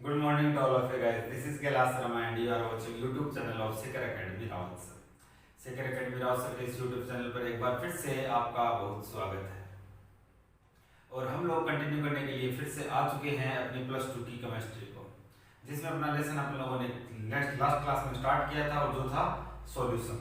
Good morning to all of you guys. This is Kailas Rama and you are watching YouTube channel of Seker Academy Rawat sir. Seker Academy Rawat sir के इस YouTube channel पर एक बार फिर से आपका बहुत स्वागत है। और हम लोग कंटिन्यू करने के लिए फिर से आ चुके हैं अपनी प्लस 2 की केमिस्ट्री को, जिसमें अपना लेसन आप लोगों ने लास्ट क्लास में स्टार्ट किया था और जो था सॉल्यूशन।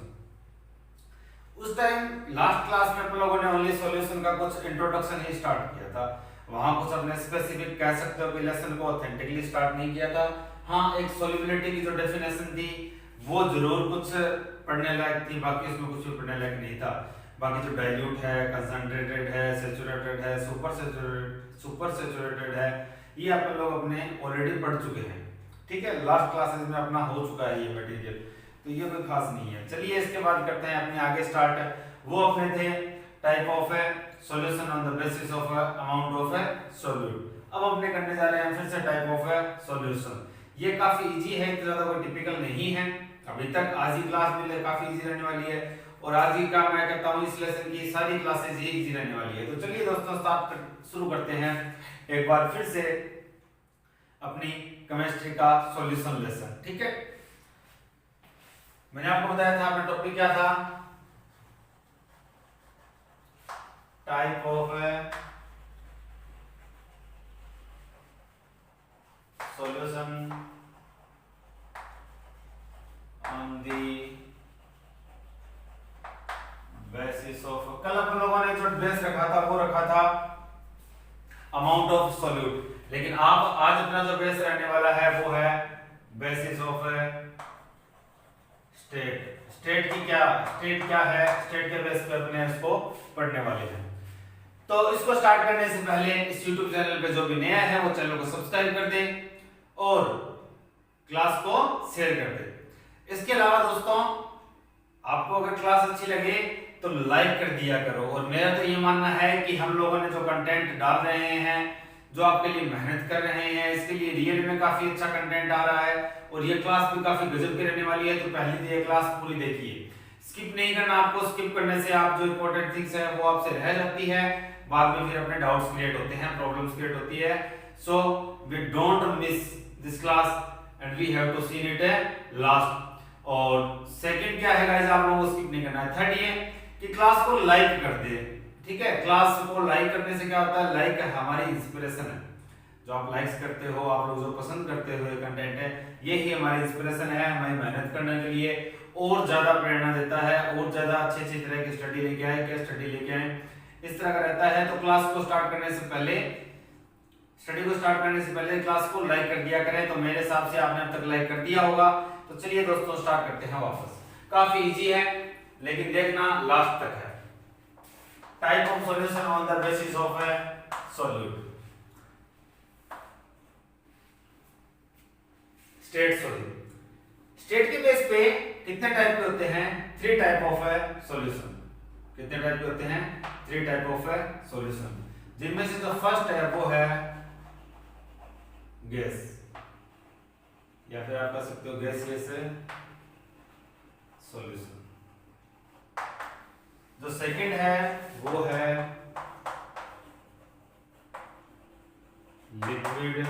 उस टाइम लास्ट क्लास में आप लोगों ने ओनली सॉल्यूशन का कुछ इंट्रोडक्शन ही स्टार्ट किया था। वहां कुछ अपने स्पेसिफिक कह सकते हो कि लेसन को ऑथेंटिकली स्टार्ट नहीं किया था। हाँ, एक सॉल्युबिलिटी की जो डेफिनेशन थी वो जरूर कुछ पढ़ने लायक थी, बाकी उसमें कुछ भी पढ़ने लायक नहीं था। बाकी जो डाइल्यूट है, कंसंट्रेटेड है, सैचुरेटेड है, सुपर सैचुरेटेड है, ये आप लोग अपने ऑलरेडी पढ़ चुके हैं। ठीक है, लास्ट क्लासेस में अपना हो चुका है ये मटेरियल, तो ये कोई खास नहीं है। चलिए इसके बाद करते हैं अपने आगे स्टार्ट। वो अपने थे टाइप ऑफ है solution on the basis of amount of solute. अब अपने करने जा रहे हैं फिर से टाइप ऑफ सॉल्यूशन। ये काफी इजी है, इतना ज्यादा कोई टिपिकल नहीं है अभी तक। आज ही क्लास में काफी इजी रहने वाली है और आज ही का मैं कहता हूँ इस लेसन की सारी क्लासेस ये इजी रहने वाली है। तो चलिए दोस्तों शुरू करते हैं एक बार फिर से अपनी केमिस्ट्री का सॉल्यूशन लेसन। ठीक है, मैंने आपको बताया था अपना टॉपिक क्या था, type of solution on the basis of. कल अपन लोगों ने जो बेस रखा था वो रखा था अमाउंट ऑफ सॉल्यूट, लेकिन आप आज अपना जो बेस रहने वाला है वो है बेसिस ऑफ स्टेट। स्टेट क्या है, स्टेट के बेस पे अपने इसको पढ़ने वाले हैं। तो इसको स्टार्ट करने से पहले इस YouTube चैनल पे जो भी नया है वो चैनल को सब्सक्राइब कर दे और क्लास को शेयर कर दे। इसके अलावा दोस्तों आपको अगर क्लास अच्छी लगे तो लाइक कर दिया करो। और मेरा तो ये मानना है कि हम लोगों ने जो कंटेंट डाल रहे हैं, जो आपके लिए मेहनत कर रहे हैं, इसके लिए रियल में काफी अच्छा कंटेंट आ रहा है और ये क्लास भी काफी गजब की रहने वाली है। तो पहले तो ये क्लास पूरी देखिए, स्किप नहीं करना आपको। स्किप करने से आप जो इंपॉर्टेंट थिंग्स है वो आपसे रह जाती है, बाद में फिर अपने डाउट्स क्रिएट होते हैं, प्रॉब्लम्स क्रिएट होती है। So we don't miss this class and we have to see it last. और सेकंड क्या है गाइस, आप लोगों को स्किप नहीं करना है। थर्ड ये कि क्लास को लाइक कर दे। ठीक है, क्लास को लाइक करने से क्या होता है, लाइक हमारी इंस्पिरेशन है। जो आप लाइक्स करते हो, आप लोग जो पसंद करते हो कंटेंट है, यही हमारी इंस्पिरेशन है हमें मेहनत करने के लिए, और ज्यादा प्रेरणा देता है, और ज्यादा अच्छी तरह की स्टडी लेके आए, क्या स्टडी लेके आए, इस तरह का रहता है। तो क्लास को स्टार्ट करने से पहले, स्टडी को स्टार्ट करने से पहले क्लास को लाइक कर दिया करें। तो मेरे हिसाब से आपने अब तक लाइक कर दिया होगा। तो चलिए दोस्तों स्टार्ट करते हैं वापस। काफी इजी है लेकिन देखना लास्ट तक है। Type of solution on the basis of solute. State solute. State के बेस पे कितने टाइप के होते हैं? 3 टाइप ऑफ सॉल्यूशन। कितने टाइप के होते हैं? 3 टाइप ऑफ सॉल्यूशन, जिनमें से जो फर्स्ट है वो है गैस, या फिर आप कह सकते हो गैसियस सॉल्यूशन। जो सेकंड है वो है लिक्विड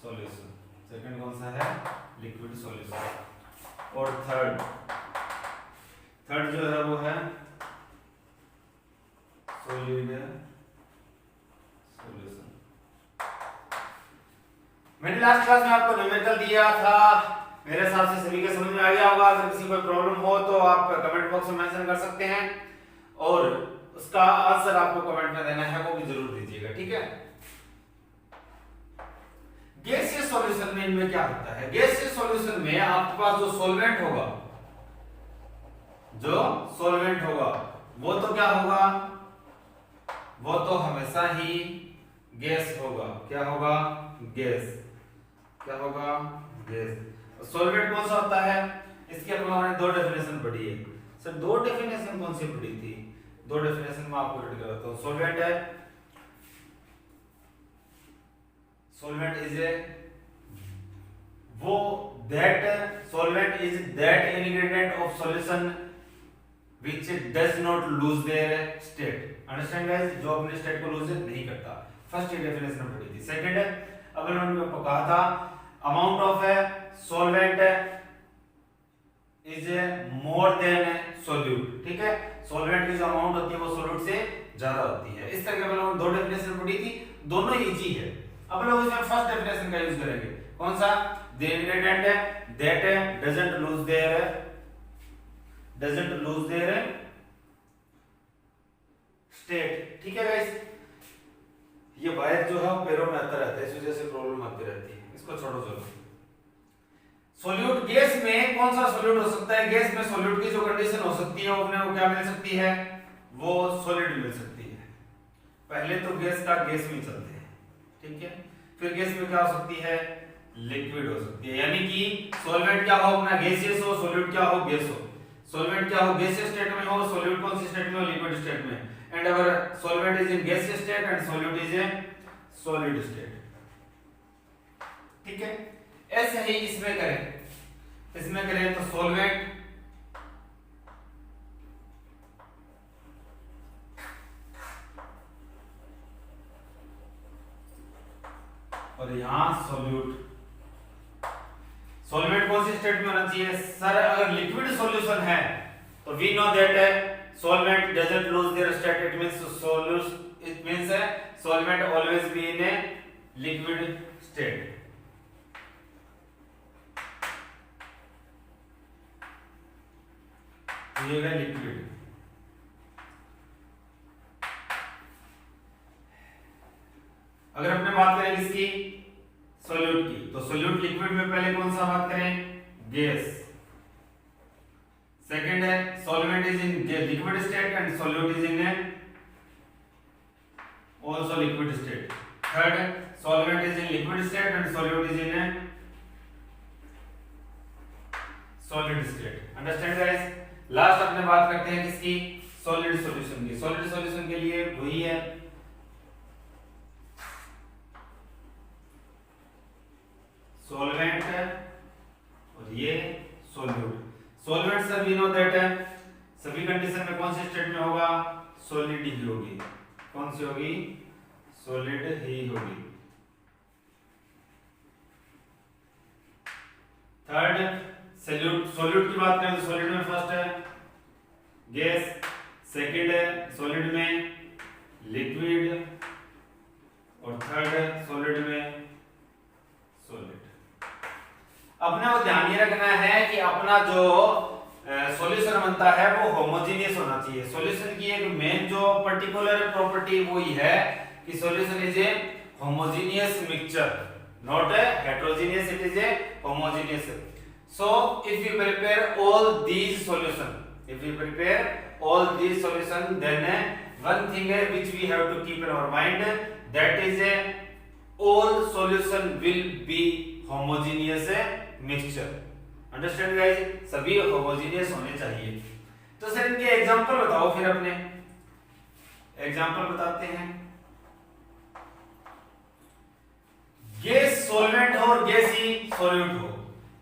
सॉल्यूशन। सेकंड कौन सा है? Liquid solution. और थर्ड जो है वो है सॉलिड सॉल्यूशन। मैंने लास्ट क्लास में आपको न्यूमेरिकल दिया था, मेरे हिसाब से सभी के समझ में आ गया होगा। अगर किसी को प्रॉब्लम हो तो आप कमेंट बॉक्स में मेंशन कर सकते हैं और उसका आंसर आपको कमेंट में देना है, वो भी जरूर दीजिएगा। ठीक है, गैसियस सॉल्यूशन में इनमें क्या होता है? गैसियस सॉल्यूशन में आपके पास जो सॉल्वेंट होगा, वो तो क्या होगा? वो तो हमेशा ही गैस होगा। क्या होगा? गैस। क्या होगा? गैस। सॉल्वेंट कौन सा होता है? इसकी हम लोगों ने 2 डेफिनेशन पढ़ी है। सर 2 डेफिनेशन कौन सी पढ़ी थी? 2 डेफिनेशन में आपको रीड कराता हूं। सॉल्वेंट है, सॉल्वेंट इज ए वो that solvent is that ingredient of solution which does not lose their state. Understand guys, जो अपने स्टेट को लूज नहीं करता। फर्स्ट ये डेफिनेशन पढ़ी थी। सेकंड है अब मैंने कहा था amount of solvent is more than solute, ठीक है, सॉल्वेंट की जो अमाउंट होती है वो सोल्यूट से ज्यादा होती है। इस तरह के हम दो डेफिनेशन पढ़ी थी, दोनों इजी है। अब लोग इसमें फर्स्ट डेफिनेशन का यूज करेंगे, कौन सा, the ingredient that doesn't lose their state, ठीक है गाइस। ये वायर जो है पैरों में आता रहता है, इस वजह से प्रॉब्लम आती रहती है, इसको छोड़ो चलो। सॉल्यूट, गैस में कौन सा सॉल्यूट हो सकता है, गैस में सॉल्यूट की जो कंडीशन हो सकती है वो अपने को क्या मिल सकती है, वो सॉलिड मिल सकती है। पहले तो गैस का गैस में चलते हैं, ठीक है, फिर गैस में क्या हो सकती है, लिक्विड हो सकती है, यानी कि सॉल्वेंट क्या हो अपना गैसियस हो, सॉल्यूट क्या हो गैस हो, सॉल्वेंट क्या हो गैसियस स्टेट में हो, सॉल्यूट कौन सी स्टेट में हो, लिक्विड स्टेट में, and our solvent is in gaseous state and solute is in solid state, ठीक है। ऐसे ही इसमें करें तो सॉल्वेंट और यहां सॉल्यूट, सॉल्वेंट कौन सी स्टेट में होना चाहिए सर, अगर लिक्विड सॉल्यूशन है तो we know that solvent doesn't lose their state, it means solvent always be in a liquid state. ये है लिक्विड। अगर अपने बात करें किसकी, सॉल्यूट की, तो सॉल्यूट लिक्विड में पहले कौन सा बात करें, गैस। सेकंड है solvent is in liquid state and solute is in also liquid state. Third है solvent is in liquid state and solute is in solid state. Understand guys. Last अपने बात करते हैं किसकी, सॉलिड सॉल्यूशन की। Solid solution के लिए वही है सॉल्वेंट और ये solute. Solvent sir we know that सभी कंडीशन में कौन से स्टेट में होगा, सॉलिड ही होगी। कौन सी होगी, सॉलिड ही होगी। थर्ड सॉल्यूट की बात करें तो सॉलिड में फर्स्ट है गैस, सेकंड है सॉलिड में लिक्विड और थर्ड है सॉलिड में सॉलिड। अपने को ध्यान ये रखना है कि अपना जो सॉल्यूशन बनता है वो होमोजेनियस होना चाहिए। सॉल्यूशन की एक मेन जो पर्टिकुलर प्रॉपर्टी वो ही है कि solution is a homogeneous mixture, not a heterogeneous, it is a homogeneous. So if we prepare all these solution, then one thing which we have to keep in our mind, that is all solution will be homogeneous mixture. Understand guys? सभी homogeneous होने चाहिए। तो sir इनके example बताओ, फिर अपने example बताते हैं। गैस सॉल्वेंट हो और गैस ही सॉल्यूट हो।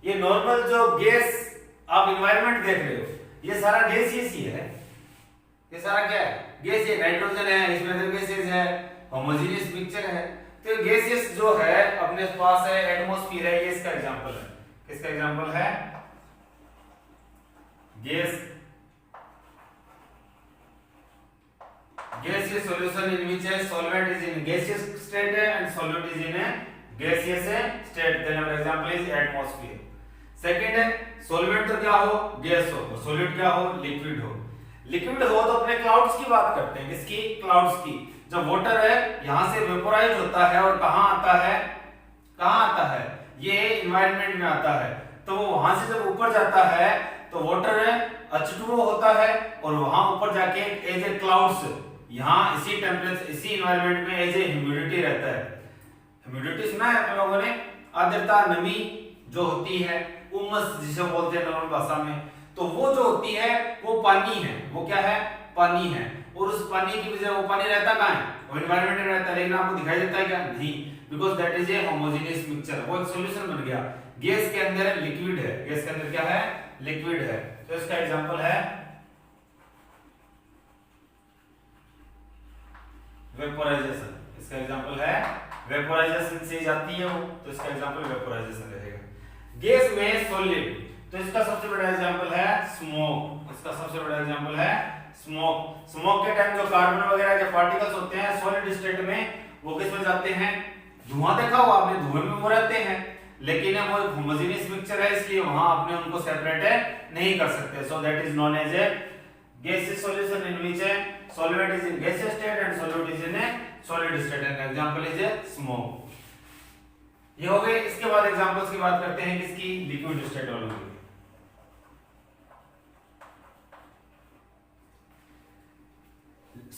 ये नॉर्मल जो गैस आप एनवायरनमेंट देख रहे हो, ये सारा गैसियस ही है। ये सारा क्या है, गैस। ये नाइट्रोजन है, इसमें तो गैसेस है, होमोजेनियस मिक्सचर है। तो गैसियस जो है अपने पास है, एटमॉस्फेयर है, ये इसका एग्जांपल है। किसका एग्जांपल है, gas. Gaseous solution in which a solvent is in gaseous state and solute is in gaseous state, then our example is atmosphere. Second है सॉल्वेंट तो क्या हो, गैस हो, और सॉलिड क्या हो, लिक्विड हो। लिक्विड हो तो अपने क्लाउड्स की बात करते हैं, किसकी, क्लाउड्स की। जब वाटर है यहां से वेपोराइज होता है और कहां आता है, ये एनवायरनमेंट में आता है। तो वो वहां से जब ऊपर जाता है तो वाटर H2O होता है और वहां ऊपर जाके एज ए क्लाउड्स, यहां इसी टेम्परेचर, इसी एनवायरनमेंट में एज ए ह्यूमिडिटी रहता है। ह्यूमिडिटी सुना है आप लोगों ने, आर्द्रता, नमी जो होती है, उमस जिसे बोलते हैं नॉर्मल भाषा में। तो वो जो होती है वो पानी है। वो क्या है, पानी है। और उस पानी की वजह, वो पानी रहता कहां है, वो एनवायरनमेंट में रहता है, लेकिन आपको दिखाई देता है क्या, नहीं, because that is a homogeneous mixture. वो एक सॉल्यूशन बन गया। गैस के अंदर लिक्विड है, गैस के अंदर क्या है, लिक्विड है। तो इसका एग्जांपल है वेपोराइजेशन। इसका एग्जांपल है वेपोराइजेशन से जाती है वो, तो इसका एग्जांपल वेपोराइजेशन रहेगा। गैस में सॉलिड, तो इसका सबसे बड़ा एग्जांपल है स्मोक, इसका सबसे बड़ा एग्जांपल है स्मोक। स्मोक के टाइम जो कार्बन वगैरह के पार्टिकल्स होते हैं सॉलिड स्टेट में, वो किस में जाते हैं, धुआं देखा हुआ आपने, धुएं में वो रहते हैं, लेकिन वो एक होमोजेनियस मिक्सचर है, इसलिए वहां आपने उनको सेपरेट नहीं कर सकते। So that is known as a gaseous solution in which a solvent is in gaseous state and solute is in a solid state, and example is a smoke। ये हो गए। इसके बाद एग्जांपल्स की बात करते हैं किसकी, लिक्विड स्टेट वालों की।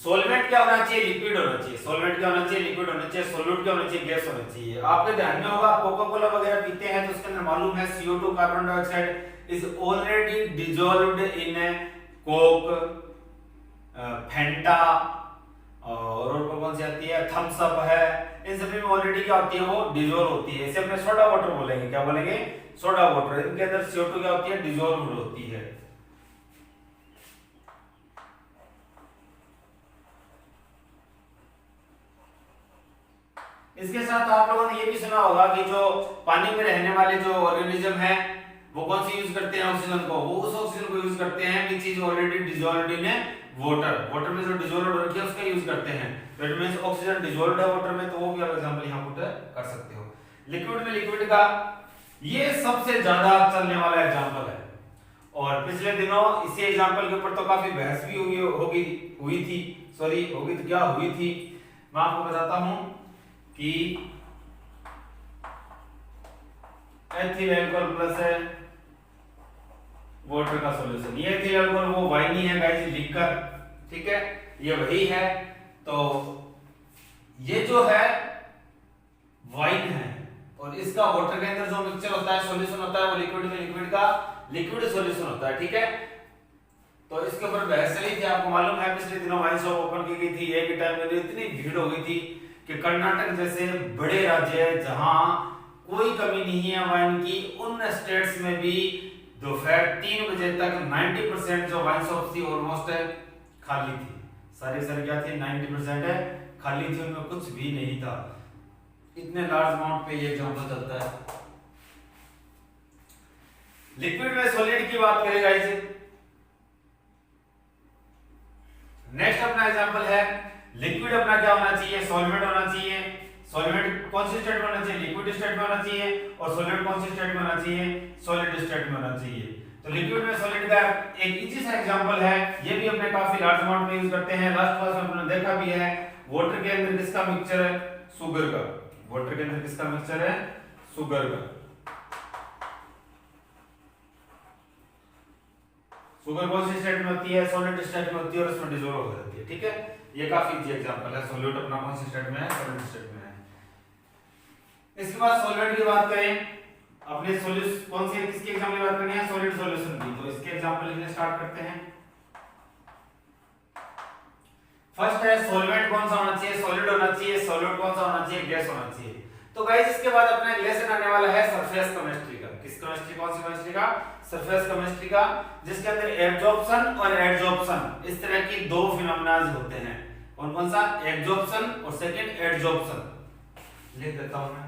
सॉल्वेंट क्या होना चाहिए, लिक्विड होना चाहिए। सॉल्वेंट क्या होना चाहिए, लिक्विड होना चाहिए। सोल्यूट क्या होना चाहिए, गैस होना चाहिए। आपके ध्यान में होगा, कोका कोला वगैरह पीते हैं तो उसके अंदर मालूम है CO2 carbon dioxide is already dissolved in a coke, Fanta और कौन सी आती है, थम्स अप है, इन सभी में ऑलरेडी क्या होती है, वो डिसॉल्व होती है। इसे अपने सोडा वाटर बोलेंगे, क्या बोलेंगे, सोडा वाटर। इनके अंदर CO2 क्या होती है, डिसॉल्व होती है। इसके साथ आप लोगों ने ये भी सुना होगा कि जो पानी में रहने वाले जो ऑर्गेनिज्म है वो कौन सी यूज करते हैं, ऑक्सीजन को। वो उस ऑक्सीजन को यूज करते हैं which is already dissolved in water. Water में जो डिसॉल्व हो रखी है उसका यूज करते हैं। तो इट मींस ऑक्सीजन डिसॉल्व्ड है वाटर में, तो वो भी आप एग्जांपल यहां पुट कर सकते हो। लिक्विड में लिक्विड का ये सबसे ज्यादा चलने वाला एग्जांपल है, और पिछले दिनों इसी एग्जांपल के ऊपर तो काफी बहस भी हुई थी। क्या हुई थी, मैं आपको बताता हूं कि एथिल अल्कोहल प्लस है वाटर का सॉल्यूशन। ये एथिल अल्कोहल वो वाइन ही है गाइस, लिकर, ठीक है, ये वही है। तो ये जो है वाइन है, और इसका वाटर के अंदर जो मिक्सचर होता है, सॉल्यूशन होता है, वो लिक्विड में लिक्विड का लिक्विड सॉल्यूशन होता है, ठीक है। तो इसके ऊपर बहस चली थी, आपको मालूम है पिछले दिनों वाइन शॉप ओपन की गई थी। एक टाइम में इतनी भीड़ हो गई थी कि कर्नाटक जैसे बड़े राज्य है जहां कोई कमी नहीं है वाइन की, उन स्टेट्स में भी दोपहर 3 बजे तक 90% जो वाइन शॉप थी ऑलमोस्ट खाली थी। सारी क्या थी, 90% खाली थी, उनमें कुछ भी नहीं था। इतने लार्ज अमाउंट पे ये एग्जांपल चलता है। लिक्विड में सॉलिड की बात करें गाइस, नेक्स्ट अपना एग्जांपल है लिक्विड। अपना क्या होना चाहिए, सॉल्वेंट होना चाहिए। सॉल्वेंट कौन सी स्टेट में होना चाहिए, लिक्विड स्टेट में होना चाहिए। और सॉलिड कौन सी स्टेट में होना चाहिए, सॉलिड स्टेट में होना चाहिए। तो लिक्विड में सॉलिड का एक इजी सा एग्जांपल है, ये भी अपने काफी लार्ज अमाउंट में यूज करते हैं। लास्ट क्लास में हमने देखा भी है, वाटर के अंदर किसका मिक्सचर है, शुगर का। वाटर के अंदर किसका मिक्सचर है, शुगर का। शुगर कौन सी स्टेट में होती है, सॉलिड स्टेट में होती है, और उसमें डिसॉल्व हो जाती है, ठीक है। ये काफी इजी एग्जांपल है। सॉल्यूट अपना कौन सी स्टेट में है, सॉलिड स्टेट में है। इसके बाद सॉल्वेंट की बात करें, अपने सॉल्यूशन कौन सी किसके एग्जांपल की बात करनी है, सॉलिड सॉल्यूशन की। तो इसके एग्जांपल लिखने स्टार्ट करते हैं। फर्स्ट है सॉल्वेंट कौन सा होना चाहिए, सॉलिड होना चाहिए। सॉल्यूट कौन सा होना चाहिए, गैस होना चाहिए। तो गाइस इसके बाद अपना एक लेसन आने वाला है सरफेस केमिस्ट्री का। किस केमिस्ट्री, कौन सी केमिस्ट्री का, सरफेस केमिस्ट्री का, जिसके अंदर एब्जॉर्प्शन और एडजॉर्प्शन इस तरह की दो फिनोमेना होते हैं। कौन कौन सा, एब्जॉर्प्शन और सेकंड एडजॉर्प्शन। लिख देता हूं मैं।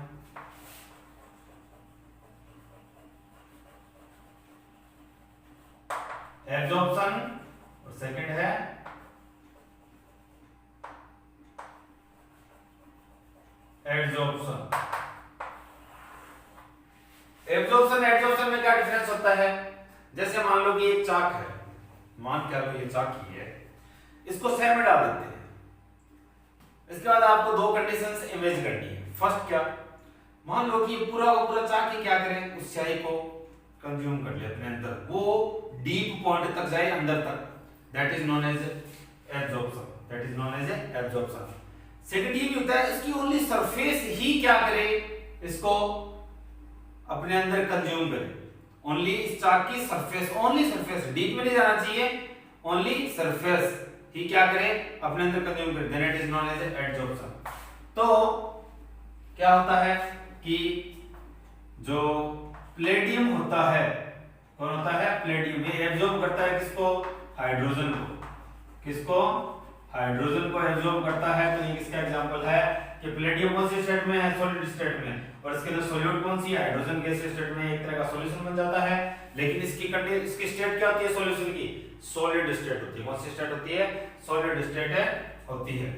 एब्जॉर्प्शन और सेकंड है एडजॉर्प्शन। एब्जॉर्प्शन एडजॉर्प्शन में क्या डिफरेंस होता है, जैसे मान लो कि एक चाक है, मान क्या लो ये चाक ही है, इसको स्याही में डाल देते हैं। इसके बाद आपको दो कंडीशंस इमेज करनी है। फर्स्ट क्या, मान लो कि पूरा का पूरा चाक ही क्या करे, उस स्याही को कंज्यूम कर ले अपने अंदर, वो डीप पॉइंट तक जाए, अंदर तक। That is known as absorption, that is known as absorption. Second ये भी होता है इसकी ओनली सरफेस ही क्या करे, इसको अपने अंदर कंज्यूम करे। ओनली इस चाक की सरफेस, ओनली सरफेस, डीप में नहीं जाना चाहिए, ओनली सरफेस ही क्या करे, अपने अंदर कंज्यूम करे। Then it is known as adsorption. तो क्या होता है कि जो प्लेटियम होता है, कौन होता है, प्लेटियम, ये एब्जॉर्ब करता है किसको, हाइड्रोजन को। किसको, हाइड्रोजन को एब्जॉर्ब करता है। तो ये किसका एग्जांपल है, कि प्लेटियम कौन सी स्टेट में है, सॉलिड स्टेट में, और इसके अंदर सॉल्यूट कौन सी है, हाइड्रोजन गैस स्टेट में, एक तरह का सॉल्यूशन बन जाता है। लेकिन इसकी स्टेट क्या होती है सॉल्यूशन की, सॉलिड स्टेट होती है। कौन सी स्टेट होती है, सॉलिड स्टेट होती है।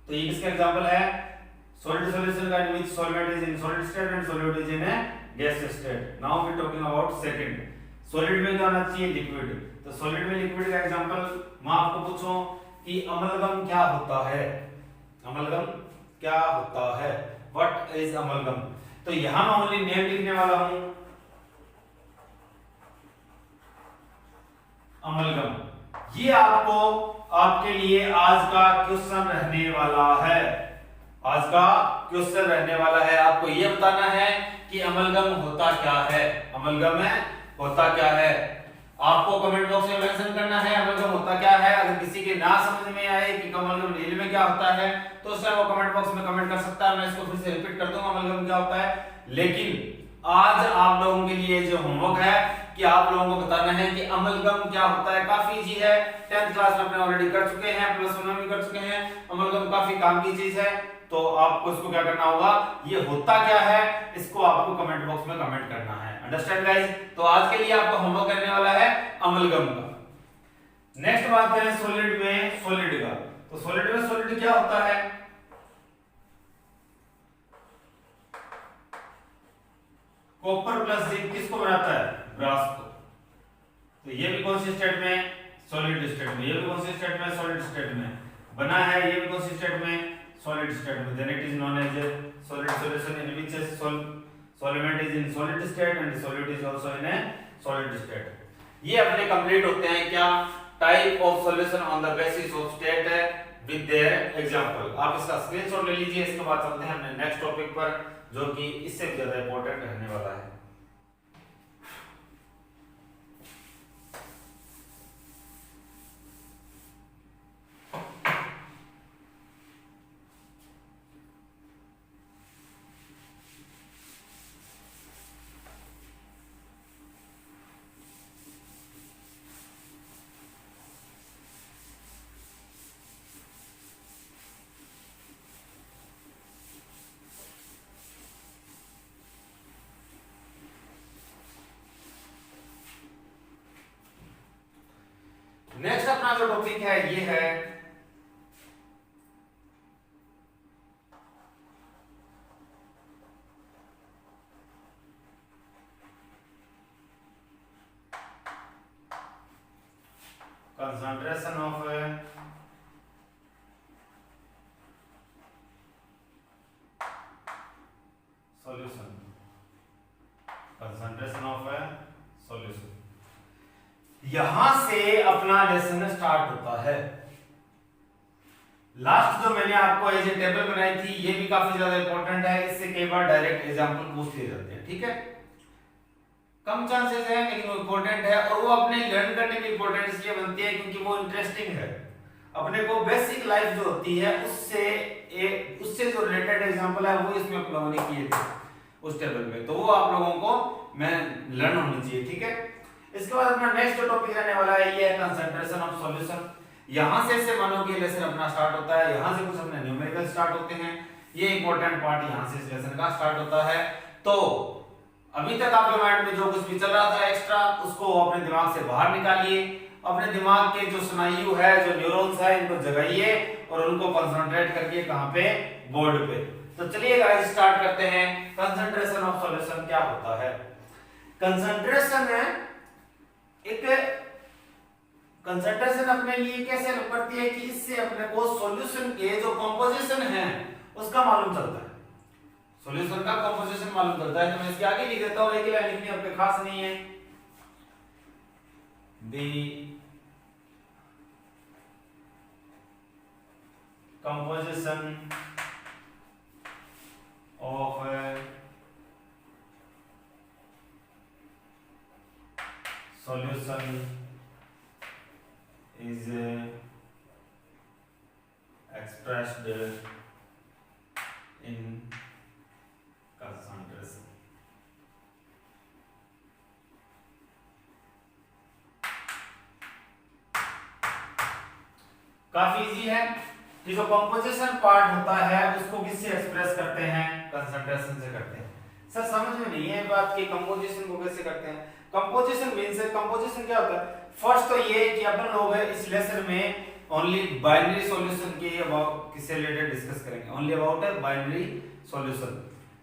तो ये किसका एग्जांपल है, सॉलिड सॉल्यूशन का which solvent is in solid state and solute is in gas state. Now we talking about second, solid में क्या होना चाहिए, लिक्विड। तो सॉलिड में लिक्विड का एग्जांपल मैं आपको पूछूं कि अमलगम क्या होता है, अमलगम क्या होता है, व्हाट इज अमलगम। तो यहां मैं ओनली नेम लिखने वाला हूं, अमलगम। ये आपको आपके लिए आज का क्वेश्चन रहने वाला है, आज का क्वेश्चन रहने वाला है। आपको ये बताना है कि अमलगम होता क्या है, अमलगम होता क्या है। आपको कमेंट बॉक्स में मेंशन करना है अमलगम होता क्या है। अगर किसी के ना समझ में आए कि अमलगम रियल में क्या होता है तो उससे वो कमेंट बॉक्स में कमेंट कर सकता है, मैं इसको फिर से रिपीट कर दूंगा अमलगम क्या होता है। लेकिन आज आप लोगों के लिए जो होमवर्क है कि आप लोगों को बताना है कि अमलगम क्या होता है। काफी इजी है, 10th क्लास में अपने ऑलरेडी कर चुके हैं, प्लस 1 में भी कर चुके हैं। अमलगम काफी काम की चीज है, तो आपको इसको क्या करना होगा, ये होता क्या है इसको आपको कमेंट बॉक्स में कमेंट करना है। Understand guys. तो आज के लिए आपका होमवर्क करने वाला है अमलगम का। नेक्स्ट बात करें सॉलिड में सॉलिड का। तो सॉलिड में सॉलिड क्या होता है, कॉपर प्लस जिंक किसको बनाता है, ब्रास को। तो ये भी कौन सी स्टेट में, सॉलिड स्टेट में, ये भी कौन सी स्टेट में, सॉलिड स्टेट में बना है, ये भी कौन सी स्टेट में, सॉलिड स्टेट में। Then it is known as solid solution in which solvent is in solid state and solute is also in a solid state। ये अपने कंप्लीट होते हैं क्या, type of solution on the basis of state with their example. आप इसका screenshot ले लीजिए। इसके बाद चलते हैं अपने नेक्स्ट टॉपिक पर जो कि इससे भी ज्यादा इंपॉर्टेंट रहने वाला है। नेक्स्ट अपना जो टॉपिक है ये है concentration of solution, concentration of solution। यहां से अपना लेसन स्टार्ट होता है। लास्ट जो मैंने आपको ये टेबल बनाई थी ये भी काफी ज्यादा इंपॉर्टेंट है, इससे कई बार डायरेक्ट एग्जांपल पूछ लिए जाते हैं, ठीक है। कम चांसेस है लेकिन वो इंपॉर्टेंट है, और वो अपने लर्न करने की इंपॉर्टेंट इसलिए बनती है क्योंकि वो इंटरेस्टिंग है। अपने को बेसिक लाइफ जो होती है उससे जो रिलेटेड एग्जांपल है वो इसमें आप लोगों ने किए थे उस टेबल में, तो वो आप लोगों को मैं लर्न होनी चाहिए, ठीक है। इसके बाद अपना नेक्स्ट टॉपिक रहने वाला है ये है कंसंट्रेशन ऑफ सॉल्यूशन। यहां से मानो कि लेसन अपना स्टार्ट होता है, यहां से कुछ अपने न्यूमेरिकल स्टार्ट होते हैं, ये इंपॉर्टेंट पार्ट यहां से इस लेसन का स्टार्ट होता है। तो अभी तक आपके माइंड में जो कुछ भी चल रहा था एक्स्ट्रा उसको अपने दिमाग से बाहर निकालिए। अपने दिमाग के जो स्नायु है, जो न्यूरॉन्स है, इनको जगाइए और उनको कंसंट्रेट करके कहां पे, बोर्ड पे। तो चलिए गाइस स्टार्ट करते हैं। कंसंट्रेशन ऑफ सॉल्यूशन क्या होता है। कंसंट्रेशन है एक कंसंट्रेशन अपने लिए कैसे हेल्प करती है कि इससे अपने को सॉल्यूशन के जो कंपोजिशन है उसका मालूम चलता है, सॉल्यूशन का कंपोजिशन मालूम चलता है। तो मैं इसके आगे लिख देता हूं, एक ही लाइन लिखनी आपके खास नहीं है। The composition of solution is expressed in concentration। काफी इजी है, कि जो कंपोजिशन पार्ट होता है उसको किससे एक्सप्रेस करते हैं, कंसंट्रेशन से करते हैं। सर समझ में नहीं है बात कि कंपोजिशन को कैसे करते हैं। कंपोजिशन मींस कंपोजिशन क्या होता है, फर्स्ट तो ये कि अपन लोग इस लेसन में ओनली बाइनरी सॉल्यूशन के अबाउट किससे रिलेटेड डिस्कस करेंगे, only about binary solution.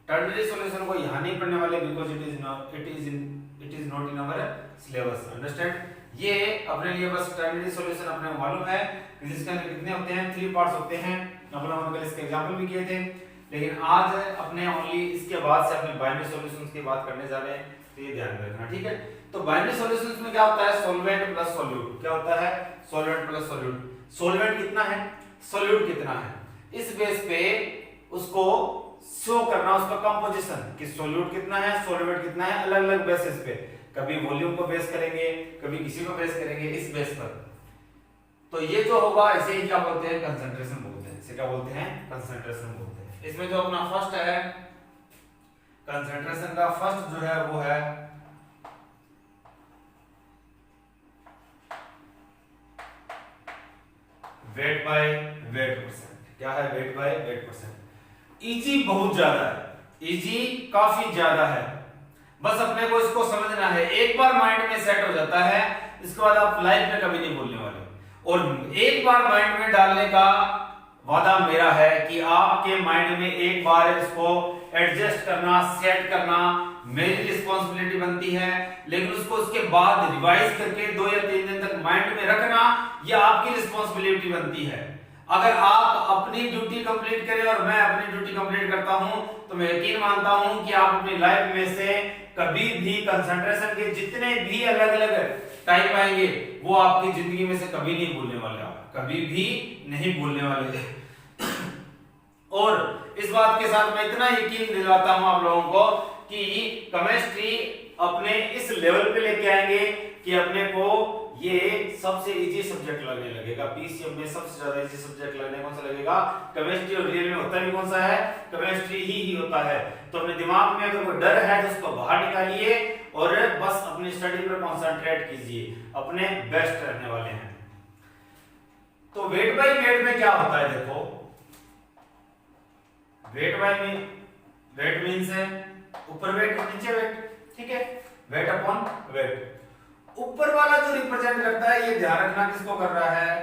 Ternary solution को यहां नहीं पढ़ने वाले because it is not in our syllabus, understand. ये अपने लिए बस टर्नरी सॉल्यूशन अपने को मालूम है कि जिसके अंदर कितने होते हैं, 3 पार्ट्स होते हैं। अपन लोगों ने इसके एग्जांपल भी किए थे, लेकिन आज अपने ओनली इसके बाद से अपने बाइनरी सॉल्यूशंस की बात करने जा रहे हैं, तो ये ध्यान रखना, ठीक है। तो बाइनरी सॉल्यूशंस में क्या होता है, सॉल्वेंट प्लस सॉल्यूट। क्या होता है, सॉल्वेंट प्लस सॉल्यूट। सॉल्वेंट कितना है, सॉल्यूट कितना है, इस बेस पे उसको शो करना, उसका कंपोजिशन कि सॉल्यूट कितना है, सॉल्वेंट कितना है, अलग अलग बेसिस पे, कभी वॉल्यूम को बेस करेंगे, कभी किसी को बेस करेंगे, इस बेस पर। तो ये जो होगा इसे ही क्या बोलते हैं, कंसंट्रेशन बोलते हैं। इसे क्या बोलते हैं, कंसंट्रेशन बोलते हैं। इसमें जो अपना फर्स्ट है कंसंट्रेशन का, फर्स्ट जो है वो है वेट बाय वेट परसेंट। क्या है, weight by weight percent. Easy बहुत ज्यादा है, इजी काफी ज्यादा है, बस अपने को इसको समझना है। एक बार माइंड में सेट हो जाता है, इसके बाद आप लाइफ में कभी नहीं भूलने वाले। और एक बार माइंड में डालने का वादा मेरा है कि आपके माइंड में एक बार इसको एडजस्ट करना, सेट करना मेरी रिस्पॉन्सिबिलिटी बनती है, लेकिन उसको उसके बाद रिवाइज करके 2 या 3 दिन तक माइंड में रखना यह आपकी रिस्पॉन्सिबिलिटी बनती है। अगर आप अपनी ड्यूटी कंप्लीट करें और मैं अपनी ड्यूटी कंप्लीट करता हूं, तो मैं यकीन मानता हूं कि आप अपनी लाइफ में से कभी भी कंसंट्रेशन के जितने भी अलग अलग टाइप आएंगे वो आपकी जिंदगी में से कभी नहीं भूलने वाले, आप कभी भी नहीं भूलने वाले। और इस बात के साथ मैं इतना यकीन दिलाता हूं आप लोगों को कि केमिस्ट्री अपने इस लेवल पे लेके आएंगे कि अपने को ये सबसे इजी सब्जेक्ट लगने लगेगा। पीसीएम में सबसे ज्यादा इजी सब्जेक्ट लगने कौन सा लगेगा, केमिस्ट्री। और रियल में होता भी कौन सा है, केमिस्ट्री ही होता है। तो अपने दिमाग में अगर कोई डर है तो उसको बाहर निकालिए और बस अपनी स्टडी पर कंसंट्रेट कीजिए, अपने बेस्ट रहने वाले हैं। तो वेट बाय वेट में क्या होता है, देखो वेट बाय वेट मींस है ऊपर वेट नीचे वेट, ठीक है, वेट अपॉन वेट। ऊपर वाला जो रिप्रेजेंट करता है ये ध्यान रखना किसको कर रहा है,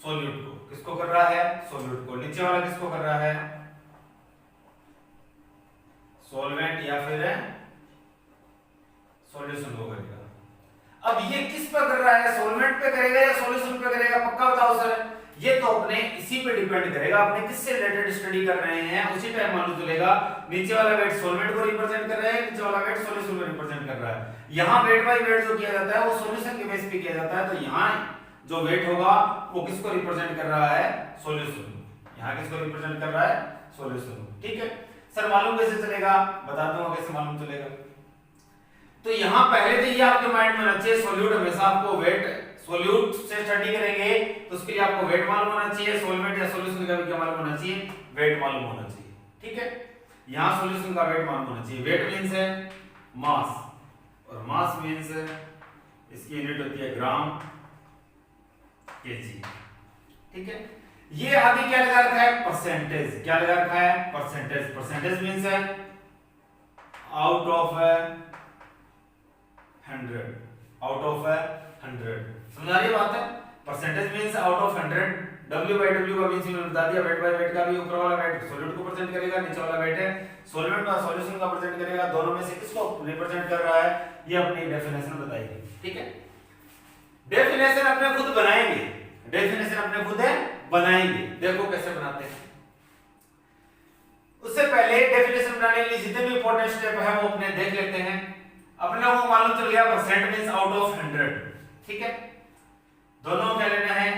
सॉल्यूट को। किसको कर रहा है, सॉल्यूट को। नीचे वाला किसको कर रहा है, सॉल्वेंट या फिर सॉल्यूशन को करेगा। अब ये किस पर कर रहा है, सॉल्वेंट पे करेगा या सॉल्यूशन पे करेगा, पक्का बताओ सर। ये तो अपने इसी पे डिपेंड करेगा, अपने किससे रिलेटेड स्टडी कर रहे हैं उसी टाइम मालूम चलेगा। नीचे वाला वेट सॉल्वेंट को रिप्रेजेंट कर रहा है, नीचे वाला वेट सॉल्यूशन को रिप्रेजेंट कर रहा है। यहाँ वेट बाय वेट जो किया जाता है वो सॉल्यूशन के बेस पे किया जाता है। तो यहाँ जो वेट होगा वो किसको रिप्रेजेंट कर रहा है, सॉल्यूशन। यहाँ किसको रिप्रेजेंट कर रहा है, सॉल्यूशन। ठीक है सर, मालूम कैसे चलेगा, बता दूंगा कैसे मालूम चलेगा। तो यहाँ पहले तो ये आपके माइंड में रखिए, सॉल्यूट हमेशा आपको वेट, सॉल्यूट से स्टडी करेंगे तो उसके लिए आपको वेट मालूम होना चाहिए, सॉल्वेंट या सॉल्यूशन का भी क्या मालूम होना चाहिए, वेट मालूम होना चाहिए। ठीक है, यहाँ सॉल्यूशन का वेट मालूम होना चाहिए। वेट मींस है मास, और मास मींस इसकी यूनिट होती है ग्राम केजी। ठीक है, ये आगे क्या लगा रखा है, परसेंटेज। क्या लगा रखा है, परसेंटेज। परसेंटेज मींस है आउट ऑफ 100, आउट ऑफ 100। समझ आ रही बात है, percentage means out of 100। W by W का मींस मैंने बता दिया, वेट बाय वेट का भी ऊपर वाला वेट सॉल्यूट को प्रेजेंट करेगा, नीचे वाला वेट है सॉल्वेंट का सॉल्यूशन का प्रेजेंट करेगा। दोनों में से किसको रिप्रेजेंट कर रहा है, ये अपनी डेफिनेशन बताएगी। ठीक है, डेफिनेशन अपने खुद बनाएंगे, डेफिनेशन अपने खुद बनाएंगे। देखो कैसे बनाते हैं। उससे पहले डेफिनेशन बनाने के लिए जितने भी इंपॉर्टेंट स्टेप है वो अपने देख लेते हैं। अपने को मालूम चल गया परसेंट मींस आउट ऑफ 100। ठीक है, दोनों क्या लेना है,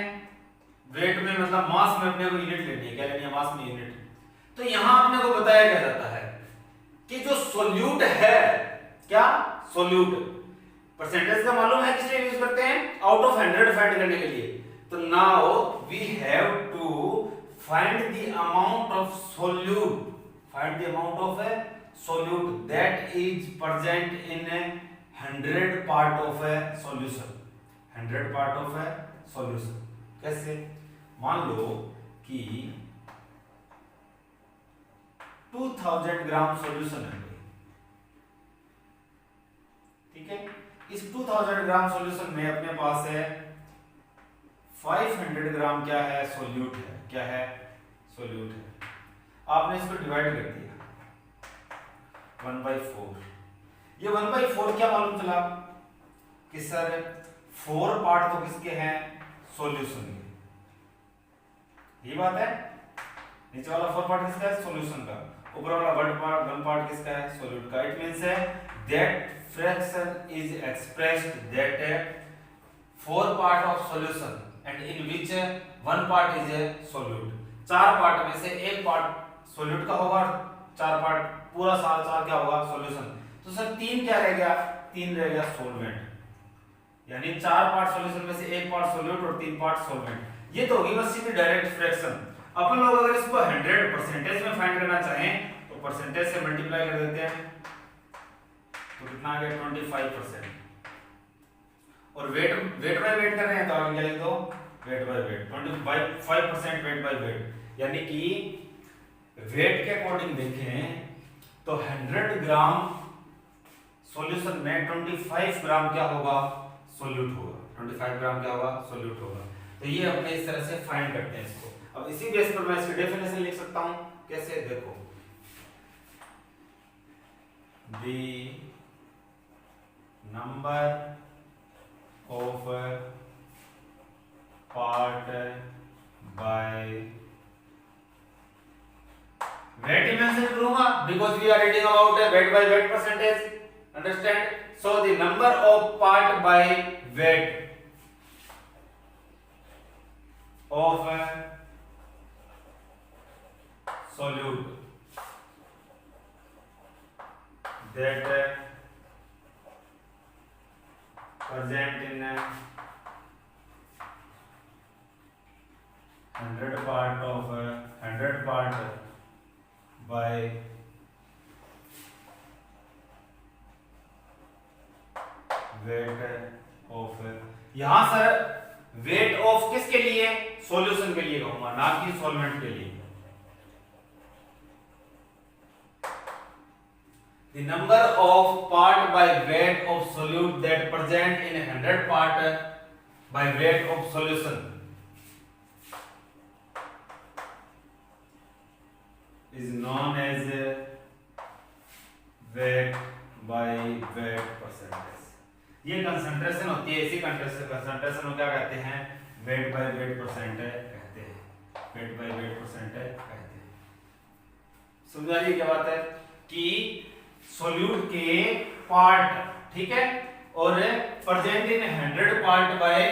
वेट में मतलब मास में अपने को यूनिट लेनी है। क्या लेनी है, मास में यूनिट। तो यहां अपने को बताया क्या जाता है कि जो सॉल्यूट है, क्या सॉल्यूट, परसेंटेज का मालूम है किस लिए यूज करते हैं, आउट ऑफ 100 फाइंड करने के लिए। तो now we have to find the amount of solute, find the amount of solute that is present in 100 part of a solution, 100 part of a solution। कैसे, मान लो कि 2000 ग्राम सॉल्यूशन है, ठीक है। इस 2000 ग्राम सॉल्यूशन में अपने पास है 500 ग्राम क्या है, सोल्यूट है। क्या है, सोल्यूट है। आपने इसको डिवाइड कर दिया 1/4। ये 1/4 क्या मालूम चला कि सर 4 पार्ट तो किसके हैं, सॉल्यूशन के। ये बात है, नीचे वाला 4 पार्ट किसका है, सॉल्यूशन का। ऊपर वाला 1 पार्ट किसका है, सोल्यूट का। इट मींस है that fraction is expressed that 4 part of solution and in which 1 part is a solute। 4 part में से 1 पार्ट सोल्यूट का होगा, 4 पार्ट पूरा 4 क्या होगा, सॉल्यूशन। तो सर 3 क्या रह गया, 3 रह गया सॉल्वेंट। यानी 4 पार्ट सॉल्यूशन में से 1 पार्ट सोल्यूट और 3 पार्ट सॉल्वेंट। ये तो होगी बस सीधी डायरेक्ट फ्रैक्शन। अपन लोग अगर इसको 100% में फाइंड करना चाहें तो परसेंटेज से मल्टीप्लाई कर देते हैं, तो कितना आ गया 25%। और वेट बाय वेट कर रहे हैं तो आगे क्या लिख दो, wait by wait. 25% wait by wait, यानी कि वेट के अकॉर्डिंग देखें तो 100 ग्राम सॉल्यूशन में 25 ग्राम क्या होगा, सोल्यूट होगा। 25 ग्राम क्या होगा, सोल्यूट होगा। तो ये अपने इस तरह से फाइंड करते हैं इसको। अब इसी बेस पर मैं इसकी डेफिनेशन लिख सकता हूं, कैसे, देखो दी number of part by weight dimension करूंगा because we are reading about a weight by weight percentage, understand? So the number of part by weight of solute that present in 100 part by weight of, यहां sir weight of किसके लिए, solution के लिए कहूंगा, ना कि solvent के लिए। The number of part by weight of solute that present in 100 part by weight of solution is known as weight by weight percentage। ये कंसंट्रेशन होती है, इसी कंसंट्रेशन को क्या कहते हैं, वेट बाय वेट परसेंटेज कहते हैं, वेट बाय वेट परसेंटेज कहते हैं। समझ आ रही है क्या बात है कि सोल्यूट के पार्ट, ठीक है, और present in 100 part by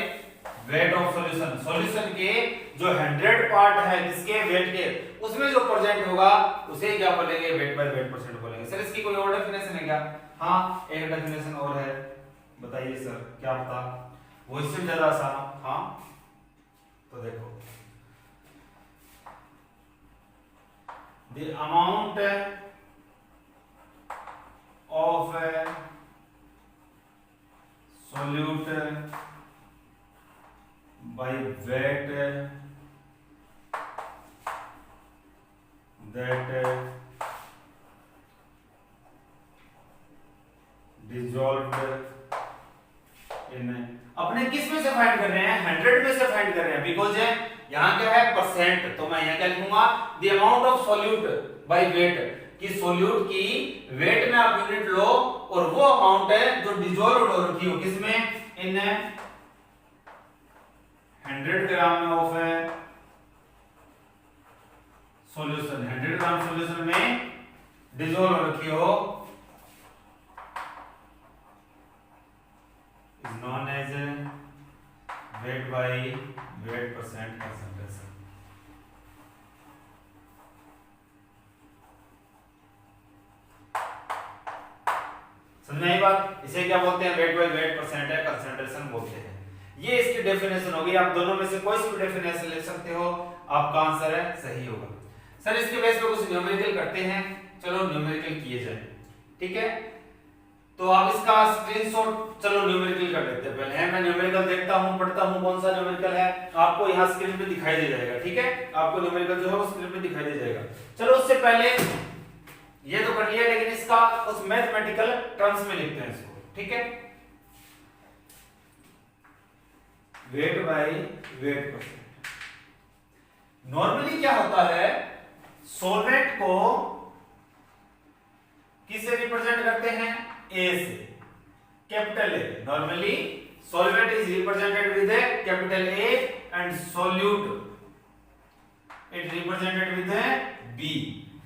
weight of solution. Solution के जो 100 पार्ट है जिसके वेट के, उसमें जो प्रेजेंट होगा उसे क्या बोलेंगे, वेट बाय वेट परसेंट बोलेंगे। सर इसकी कोई और डेफिनेशन है क्या? हाँ, एक डेफिनेशन और है, बताइए सर क्या बता, वो इससे ज्यादा आसान। हाँ तो देखो, the amount of solute by weight that dissolved in, अपने किस में से फाइंड कर रहे हैं, 100 में से फाइंड कर रहे हैं, बिकॉज यहाँ क्या है परसेंट, तो मैं यहाँ क्या लिखूंगा, the amount of solute by weight, कि सोल्यूट की वेट में आप यूनिट लो और वो अमाउंट है जो डिसॉल्व हो रखी हो किसमें, in 100 gram of solution, 100 gram solution में डिसॉल्व हो रखी हो, is known as weight by weight percent concentration. समझ आई बात? इसे क्या बोलते हैं, वेट बाय वेट परसेंट है कंसंट्रेशन बोलते हैं। ये इसकी डेफिनेशन होगी। आप दोनों में से कोई सी भी डेफिनेशन ले सकते हो, आपका आंसर है सही होगा। सर इसके बेस पे कुछ न्यूमेरिकल करते हैं, चलो न्यूमेरिकल किए जाए, ठीक है। तो आप इसका स्क्रीनशॉट चलो न्यूमेरिकल कर लेते हैं पहले। मैं न्यूमेरिकल देखता हूं, पढ़ता हूं कौन सा न्यूमेरिकल है, आपको यहां स्क्रीन पे दिखाई दे जाएगा। ठीक है, आपको न्यूमेरिकल जो है वो स्क्रीन पे दिखाई दे जाएगा। चलो उससे पहले ये तो कर लिया, लेकिन इसका उस मैथमेटिकल टर्म्स में लिखते हैं इसको। ठीक है, weight by weight percent. Normally क्या होता है, सॉल्वेंट को किससे रिप्रेजेंट करते हैं, ए से, capital A. Normally solvent is represented with a capital A and solute it represented with a B.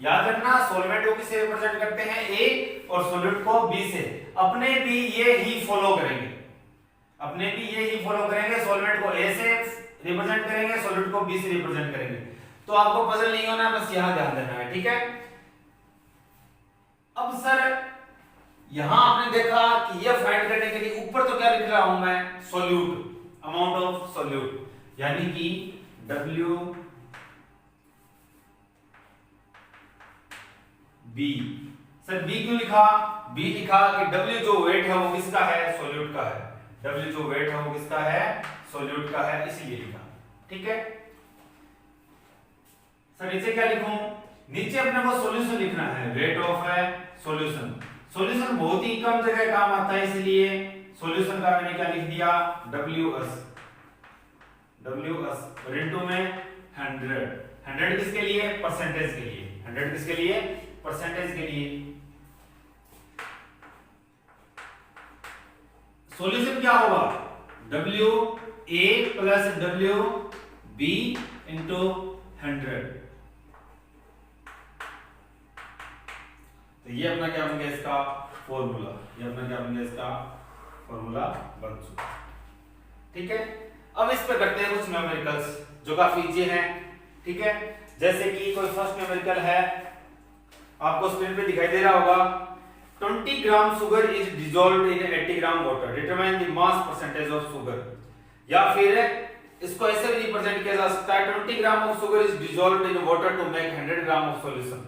याद रखना, सॉल्वेंट को किससे रिप्रेजेंट करते हैं, ए, और सॉल्यूट को बी से। अपने भी ये ही फॉलो करेंगे, अपने भी ये ही फॉलो करेंगे। सॉल्वेंट को ए से रिप्रेजेंट करेंगे, सॉल्यूट को बी से रिप्रेजेंट करेंगे। तो आपको पजल नहीं होना, बस यहां ध्यान देना है। ठीक है, अब सर यहां आपने देखा कि यह फाइंड करने के लिए ऊपर तो क्या लिख रहा हूं मैं, सॉल्यूट, अमाउंट ऑफ सॉल्यूट, यानी कि W B। सर B क्यों लिखा, B लिखा कि W जो वेट है वो किसका है, सॉल्यूट का है। W जो वेट है वो किसका है, सॉल्यूट का है, इसलिए लिखा। ठीक है सर, नीचे क्या लिखूं, नीचे अपने को सॉल्यूशन लिखना है, रेट ऑफ है सॉल्यूशन। सॉल्यूशन बहुत ही कम जगह काम आता है, इसलिए सॉल्यूशन का मैंने क्या लिख दिया, WS और इनटू में 100 किसके लिए, परसेंटेज के लिए। 100 किसके लिए, परसेंटेज के लिए। सॉल्यूशन क्या होगा, WA प्लस WB इंटू 100। तो ये अपना क्या बन गया इसका फॉर्मूला, ये अपना क्या बन गया इसका फॉर्मूला बन चुका। ठीक है, अब इस पे करते हैं कुछ न्यूमेरिकल्स जो काफी इजी हैं। ठीक है, जैसे कि कोई फर्स्ट न्यूमेरिकल है, आपको स्क्रीन पे दिखाई दे रहा होगा, 20 gram sugar is dissolved in 80 gram water, determine the mass percentage of sugar. या फिर इसको ऐसे भी रिप्रेजेंट किया जा सकता है, 20 gram of sugar is dissolved in water to make 100 gram of solution.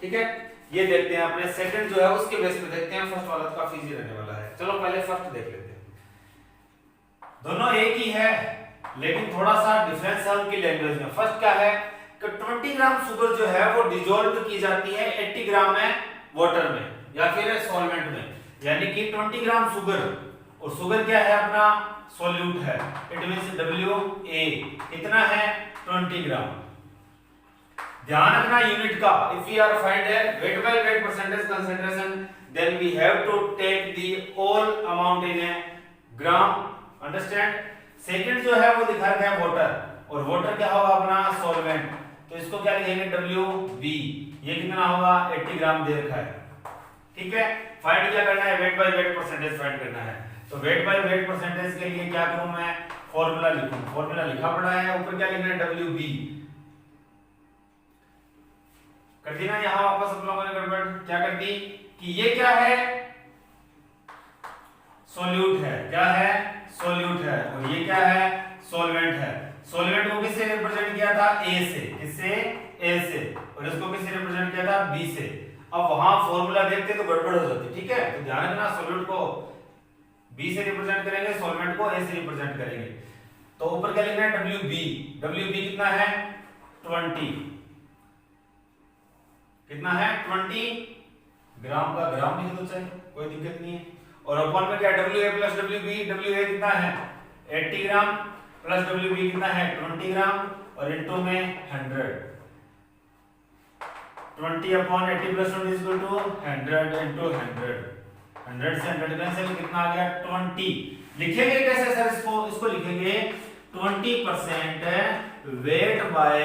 ठीक है, ये देखते हैं अपने सेकंड जो है उसके बेस पे देखते हैं, फर्स्ट वाला तो काफी इजी रहने वाला है। चलो पहले फर्स्ट देख लेते हैं। दोनों एक ही है लेकिन थोड़ा सा डिफरेंस है उनकी लैंग्वेज में। फर्स्ट क्या है कि 20 ग्राम शुगर जो है वो डिसॉल्व की जाती है 80 ग्राम में वाटर में या फिर सॉल्वेंट में, यानी कि 20 ग्राम शुगर, और शुगर क्या है अपना सॉल्यूट है, इट मींस WA कितना है 20 ग्राम। ध्यान रखना यूनिट का, इफ वी आर फाइंड है weight by weight percentage concentration, then we have to take the all amount in a gram, understand. Second जो है वो दिखा रखा है वाटर, और वाटर क्या होगा अपना सॉल्वेंट, तो इसको क्या लिखेंगे WB, ये कितना होगा 80 ग्राम दे रखा है। ठीक है, फाइंड क्या करना है, weight by weight percentage find करना है। तो वेट बाय वेट परसेंटेज के लिए क्या करूं मैं, फार्मूला लिखूं, फार्मूला लिखा पड़ा है, ऊपर क्या लिखना है WB कर दी ना। यहां वापस आप लोगों ने गड़बड़ क्या कर दी कि ये क्या है सॉल्यूट है, क्या है सॉल्यूट है, और ये क्या है सॉल्वेंट है। सॉल्वेंट को किससे रिप्रेजेंट किया था, A से, किससे A से, और इसको किससे रिप्रेजेंट किया था B से। अब वहां फॉर्मूला देखते तो गड़बड़ हो जाती, ठीक है, तो ध्यान रखना सॉल्यूट को B से रिप्रेजेंट करेंगे, सॉल्वेंट को A से रिप्रेजेंट करेंगे। तो ऊपर क्या लिखना है WB कितना है 20, कितना है 20 ग्राम का ग्राम लिख दो चाहे, कोई दिक्कत नहीं है। और अपॉन में क्या WA प्लस WB, WA कितना है 80 ग्राम प्लस WB कितना है 20 ग्राम, और इनटू में 100, 20 upon 80 plus 20 equal to 100 into 100, 100 से 100 कैंसिल, कितना आ गया 20। लिखेंगे कैसे सर इसको लिखेंगे 20% wait by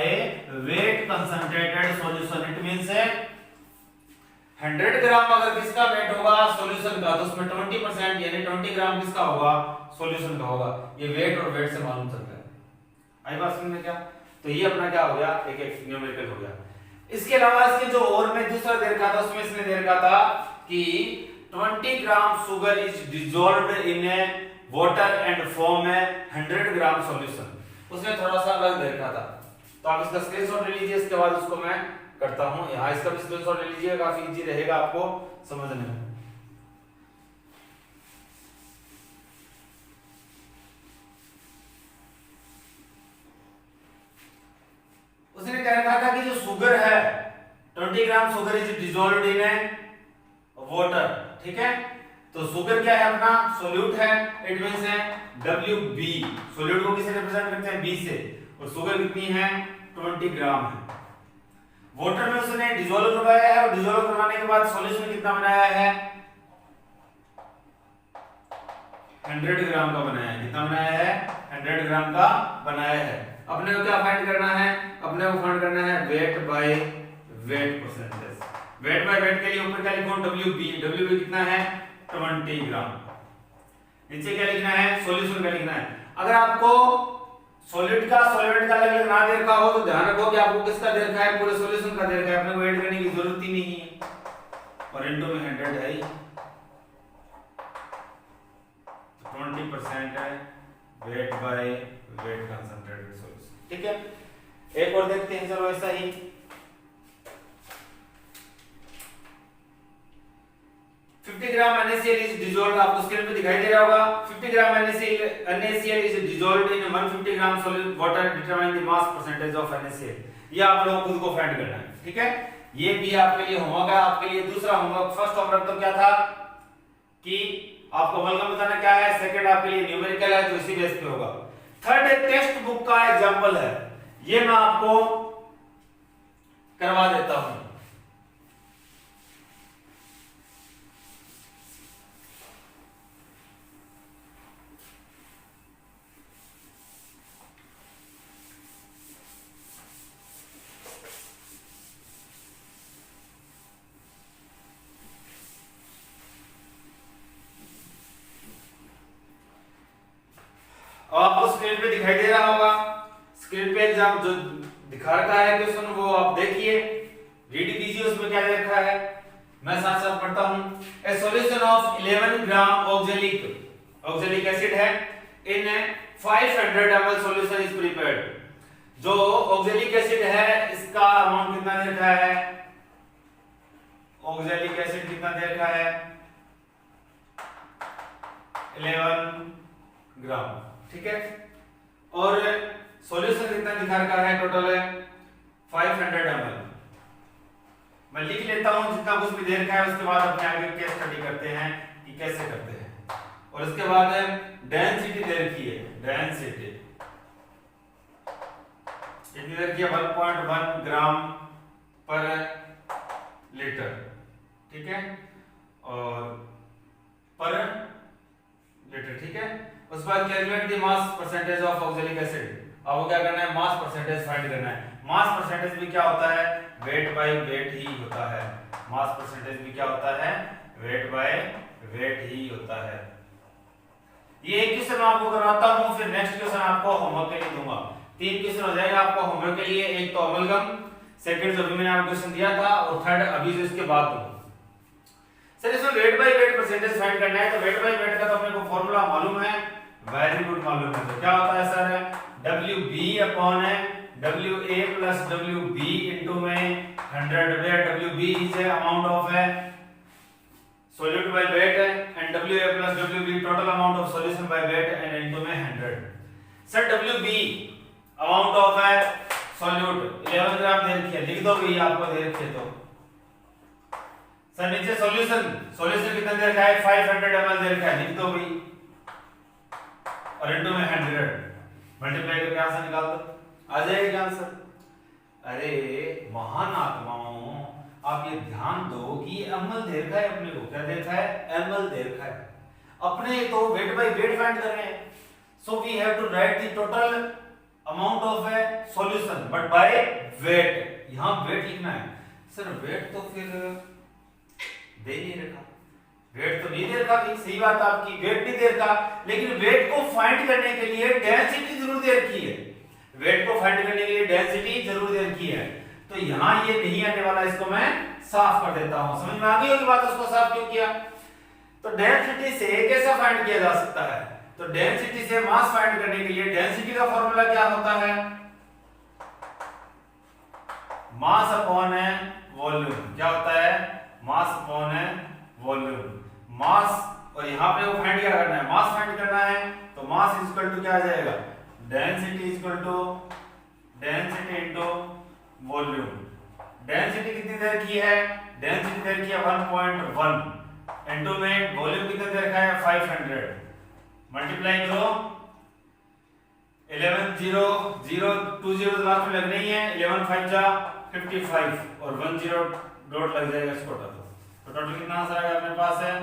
wait concentrated solution, it means 100 ग्राम अगर किसका वेट होगा सॉल्यूशन का, तो उसमें 20% यानी 20 ग्राम किसका होगा सॉल्यूशन का होगा। ये वेट और वेट से मालूम चलता है, आई बात समझ में क्या। तो ये अपना क्या हो गया एक न्यूमेरिकल हो गया। इसके अलावा इसके जो और में दूसरा दे रखा था उसमें इसने दे रखा था कि 20 gram sugar is dissolved in A water and form A 100 gram solution, उसमें थोड़ा सा अलग दे रखा था। तो आप इसका स्क्रीनशॉट ले लीजिए, इसके बाद उसको मैं करता हूं। यहाँ इसका भी स्क्रीनशॉट ले लीजिए, काफी इजी रहेगा आपको समझने में। उसने कह रखा था कि जो शुगर है 20 gram sugar is dissolved in water, ठीक है। तो शुगर क्या है अपना सोल्यूट है, इट मींस है WB, सोल्यूट को किससे रिप्रेजेंट करते हैं B से, और शुगर कितनी है 20 ग्राम है। वाटर में उसने डिसॉल्व करवाया है और डिसॉल्व करवाने के बाद सॉल्यूशन कितना बनाया है 100 ग्राम का बनाया है। कितना बनाया है 100 ग्राम का बनाया है। अपने को क्या फाइंड करना है, अपने को फाइंड करना है weight by weight percentage. Wait by wait के लिए ऊपर क्या लिखो WB, WB कितना है 20 ग्राम। नीचे क्या लिखना है सॉल्यूशन का लिखना है। अगर आपको सॉलिड का सॉल्वेंट का अलग ना दे रखा हो तो ध्यान रखो कि आपको किसका दे रखा है, पूरे सॉल्यूशन का दे रखा है, अपने को ऐड करने की जरूरत ही नहीं है। और इनटू में 100 है, 20% है weight by wait concentrated solution, ठीक है। एक और देखते हैं, चलो ऐसा ही 50 ग्राम NaCl is dissolved, आपको स्क्रीन पे दिखाई दे रहा होगा। 50 ग्राम NaCl is dissolved in 150 gram solid water, determine the mass percentage of NaCl। ये आप लोगों को खुद को फाइंड करना है, ठीक है। ये भी आपके लिए होमवर्क है। आपके लिए दूसरा होमवर्क, फर्स्ट होमवर्क तो क्या था कि आपको अमलगम बताना क्या है, सेकंड आपके लिए न्यूमेरिकल है, तो इसी बेस पे होगा। थर्ड एक टेक्स्ट बुक का एग्जांपल है, ये मैं आपको करवा देता हूं। आपको स्क्रीन पे दिखाई दे रहा होगा, स्क्रीन पे एग्जाम जो दिखा रखा है क्वेश्चन वो आप देखिए, रीड कीजिए, उसमें क्या लिखा है मैं साथ साथ पढ़ता हूं। ए solution of 11 gram oxalic acid है इन 500 ml सॉल्यूशन इज प्रिपेयर्ड। जो ऑक्सैलिक एसिड है इसका अमाउंट कितना दे रखा है, ऑक्सैलिक एसिड कितना दे रखा है 11 ग्राम, ठीक है। और सॉल्यूशन कितना दिखा रखा है, टोटल है 500 ml। मैं लिख लेता हूं जितना कुछ भी दे रखा है, उसके बाद अपने आगे केस स्टडी करते हैं कि कैसे करते हैं। और इसके बाद डेंसिटी दे रखी है, डेंसिटी कितनी दे रखी है 1.1 ग्राम पर लीटर, ठीक है, और पर लीटर, ठीक है। उसके बाद calculate the mass percentage of oxalic acid. आपको क्या करना है मास परसेंटेज फाइंड करना है। मास परसेंटेज भी क्या होता है वेट बाय वेट ही होता है। मास परसेंटेज भी क्या होता है वेट बाय वेट ही होता है। ये एक क्वेश्चन आपको करवाता हूं, फिर नेक्स्ट क्वेश्चन आपको होमवर्क के लिए दूंगा। 3 क्वेश्चन हो जाएगा आपको होमवर्क के लिए, एक तो अमलगम, सेकंड जो भी मैंने आपको क्वेश्चन दिया था, और थर्ड अभी जो इसके बाद दूंगा। सर इसमें wait by weight percentage find करना है, तो वेट बाय वेट का तो अपने को फार्मूला मालूम है, वेरी गुड मालूम है। तो क्या होता है sir WB upon WA plus WB into में 100, where WB is amount of solute by weight and WA plus WB total amount of solution by weight and into में 100। Sir WB amount of solute 11 ग्राम दे रखी है, लिख दो भी आपको दे रखी है। तो सर नीचे सॉल्यूशन कितना दे रखा है 500 ml दे रखा है, लिख दो भी, और इनटू में 100 मल्टीप्लाई करके आंसर निकाल दो, आ जाएगा आंसर। अरे महान आत्माओं आप ये ध्यान दो कि ये ml दे रखा है, अपने को क्या दे रखा है ml दे रखा है, अपने तो वेट बाय वेट फाइंड कर रहे हैं। So we have to write the total amount of solution but by weight, यहां वेट लिखना है। सर वेट तो फिर दे नहीं रखा, वेट तो नहीं दे रखा, सही बात आपकी, वेट नहीं दे रखा, लेकिन वेट को फाइंड करने के लिए डेंसिटी जरूर दे रखी है। वेट को फाइंड करने के लिए डेंसिटी जरूर दे रखी है, तो यहां ये नहीं आने वाला, इसको मैं साफ कर देता हूं। समझ में आ गई होगी बात, उसको साफ क्यों किया। तो डेंसिटी से कैसा फाइंड किया जा सकता है, तो डेंसिटी से मास फाइंड करने के लिए डेंसिटी का फॉर्मूला क्या होता है मास अपॉन वॉल्यूम। क्या होता है मास अपॉन वॉल्यूम। मास, और यहां पे वो फाइंड क्या करना है मास फाइंड करना है, तो मास इज इक्वल टू क्या आ जाएगा density is equal to density into volume. Density कितनी दे रखी है? डेंसिटी दे रखी है 1.1 इनटू में वॉल्यूम कितना दे रखा है 500। मल्टीप्लाई करो 11 0 0 2 0 लास्ट में लगना ही है, 11 5 जा 55 और 1 0 डॉट लग जाएगा इसको तो टोटल कितना आंसर आएगा अपने पास है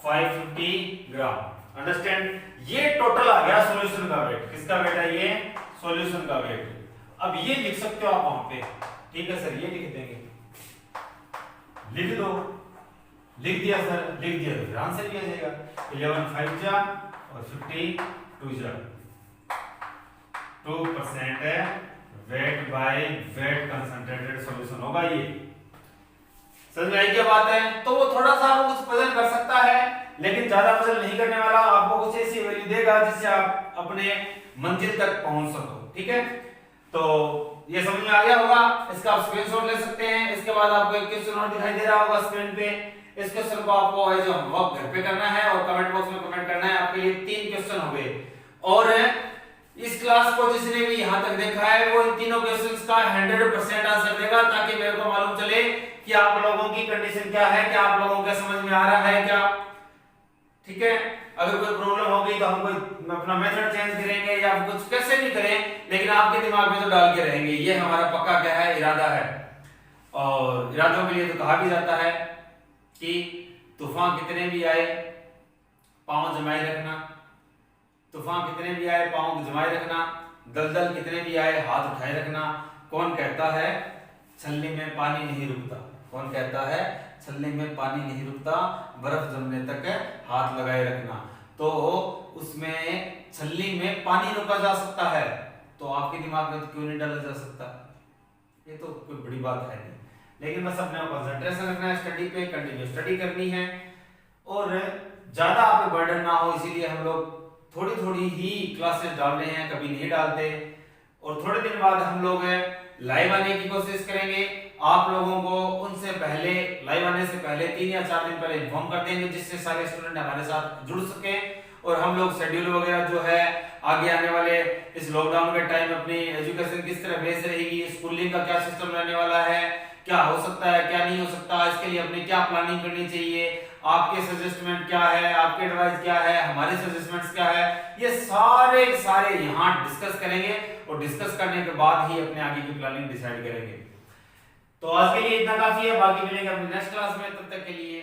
550 ग्राम। अंडरस्टैंड? ये टोटल आ गया सॉल्यूशन का वेट। किसका वेट है? ये सॉल्यूशन का वेट। अब ये लिख सकते हो आप वहां पे, ठीक है सर, ये लिख देंगे, लिख दो, लिख दिया सर, लिख दिया तो फिर आंसर भी आ जाएगा 11 5 जा और 50 2 जा 2% है weight by wait concentrated solution होगा ये। समझ में आई क्या बात है? तो वो थोड़ा सा आपको कुछ पजल कर सकता है लेकिन ज्यादा पजल नहीं करने वाला, आपको कुछ ऐसी वैल्यू देगा जिससे आप अपने मंजिल तक पहुंच सको। ठीक है, तो ये समझ में आ गया होगा। इसका आप स्क्रीनशॉट ले सकते हैं। इसके बाद आपको एक क्वेश्चन और दिखाई दे रहा होगा स्क्रीन पे। इस क्वेश्चन को आपको जो होमवर्क घर पे करना है और कमेंट बॉक्स में कमेंट करना है। आपके लिए 3 क्वेश्चन हो गए और इस क्लास को जिसने भी यहां तक देखा है वो इन तीनों क्वेश्चंस का 100% आंसर देगा, ताकि मेरे को मालूम चले कि आप लोगों की कंडीशन क्या है, क्या आप लोगों को समझ में आ रहा है क्या। ठीक है, अगर कोई प्रॉब्लम हो गई तो हम कोई अपना मेथड चेंज करेंगे या कुछ कैसे भी करें, लेकिन आपके दिमाग में तो डाल के रहेंगे। ये हमारा पक्का क्या है, इरादा है। और इरादों के लिए तो कहा भी जाता है कि तूफान कितने भी आए पांव जमाए रखना, तूफान कितने भी आए पांव जमाए रखना, दलदल कितने भी आए हाथ उठाए रखना। कौन कहता है छलनी में पानी नहीं रुकता? कौन कहता है छलनी में पानी नहीं रुकता, बर्फ जमने तक हाथ लगाए रखना। तो उसमें छलनी में पानी रोका जा सकता है, तो आपके दिमाग में तो क्यों नहीं डाला जा सकता? ये तो कोई बड़ी बात है नहीं, लेकिन बस अपने कंसंट्रेशन रखना है स्टडी पे, कंटिन्यू स्टडी करनी है और ज्यादा आप पे बर्डन ना हो, इसीलिए हम लोग थोड़ी थोड़ी ही क्लासेस डाल रहे हैं, कभी नहीं डालते। और थोड़े दिन बाद हम लोग लाइव आने की कोशिश करेंगे। आप लोगों को उनसे पहले, लाइव आने से पहले 3 या 4 दिन पहले इन्फॉर्म कर देंगे, जिससे सारे स्टूडेंट हमारे साथ जुड़ सके और हम लोग शेड्यूल वगैरह जो है आगे आने वाले इस लॉकडाउन के टाइम अपनी एजुकेशन किस तरह बेस रहेगी, स्कूलिंग का क्या सिस्टम रहने वाला है, क्या हो सकता है क्या नहीं हो सकता, इसके लिए अपनी क्या प्लानिंग करनी चाहिए, आपके सजेस्टमेंट क्या है, आपके एडवाइस क्या है, हमारे सजेस्टमेंट्स क्या है, ये सारे यहाँ डिस्कस करेंगे और डिस्कस करने के बाद ही अपने आगे की प्लानिंग डिसाइड करेंगे। तो आज के लिए इतना काफी है, बाकी मिलेंगे अपनी नेक्स्ट क्लास में। तब तक के लिए